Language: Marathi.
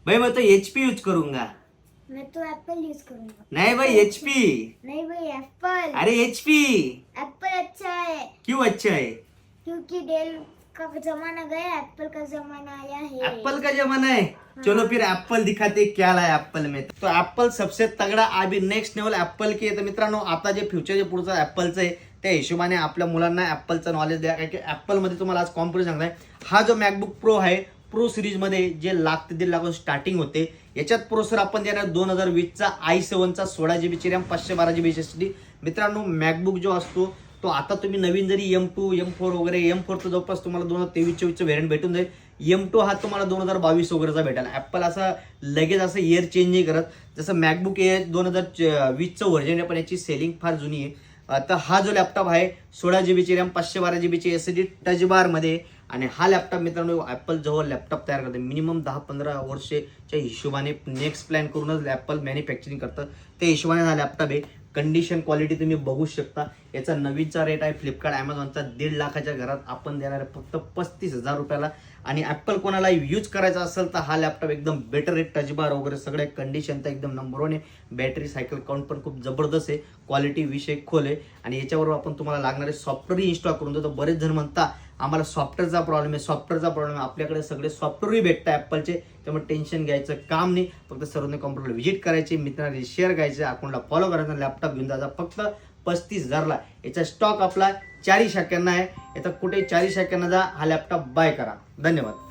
भाई मैं तो HP यूज करूंगा। मैं तो एप्पल यूज करूंगा। नहीं भाई HP। नहीं भाई एप्पल। अरे HP। एप्पल अच्छा है क्यों अच्छा है? क्योंकि डेल का जमाना गया, एप्पल का जमाना आया है। एप्पल का जमाना है। चलो फिर एप्पल दिखाते क्या लाय एप्पल में। तो एप्पल सबसे तगड़ा अभी नेक्स्ट लेवल एप्पल की आहे। तर मित्रांनो आता जे फ्युचर जे पुढचं एप्पलचं आहे त्या हिशोबाने आपल्या मुलांना एप्पलचं नॉलेज द्या, कारण की एप्पलमध्ये तुम्हाला आज कॉम्प्युटर सांगताय हा जो मॅकबुक प्रो आहे प्रो सिरीज मध्ये जे लाख ते 1.5 लाख स्टार्टिंग होते, याच्यात प्रोसेसर आपण देणार 2020चा i7चा 16GB रॅम 512GB SSD। मित्रांनो मॅकबुक जो असतो तो आता तुम्ही नवीन जरी M2 M4 वगैरे M4 चं जवळपास तुम्हाला 2023-24चं व्हेरियंट भेटून जाईल, M2 हा तुम्हाला 2022 वगैरेचा भेटेल। ऍपल असं लगेच असं इयर चेंज नाही करत, जसं मॅकबुक आहे 2020चं व्हर्जन आहे पण याची सेलिंग फार जुनी आहे। आता हा जो लॅपटॉप आहे 16GB RAM 512GB SSD touch bar मध्ये, आणि हा लॅपटॉप मित्रांनो ऍपल जवळ लॅपटॉप तयार करते मिनिमम 10-15 वर्षाच्या हिशोबाने नेक्स्ट प्लॅन करूनच ऍपल मॅन्युफॅक्चरिंग करतं, त्या हिशोबाने हा लॅपटॉप आहे। कंडिशन क्वालिटी तुम्ही बघू शकता। याचा नवीनचा रेट आहे फ्लिपकार्ट अमेझॉनचा 1.5 लाखाच्या घरात आपण देणार आहे फक्त 35,000 रुपयाला। आणि ऍपल कोणाला यूज करायचा असेल तर हा लॅपटॉप एकदम बेटर आहे, टच बार वगैरे सगळे कंडिशन तर एकदम नंबर 1 आहे, बॅटरी सायकल काउंट पण खूप जबरदस्त आहे, क्वालिटी विषय खोल आहे, आणि याच्यावर आपण तुम्हाला लागणारे सॉफ्टवेअर इन्स्टॉल करून देतो। बरेच जण म्हणता आम्हाला सॉफ्टवेअरचा प्रॉब्लेम आहे, आपल्याकडे सगळे सॉफ्टवेअरही भेटतात ऍपलचे, त्यामुळे टेन्शन घ्यायचं काम नाही। फक्त सर्वांनी कॉम्प्युटरला व्हिजिट करायचे, मित्रांनी शेअर करायचे, अकाउंटला फॉलो करायचा, लॅपटॉप घेऊन जायचा फक्त 35,000ला। याचा स्टॉक आपला 4 शाख्यांना आहे, याचा कुठे 4 शाख्यांना जा, हा लॅपटॉप बाय करा। धन्यवाद।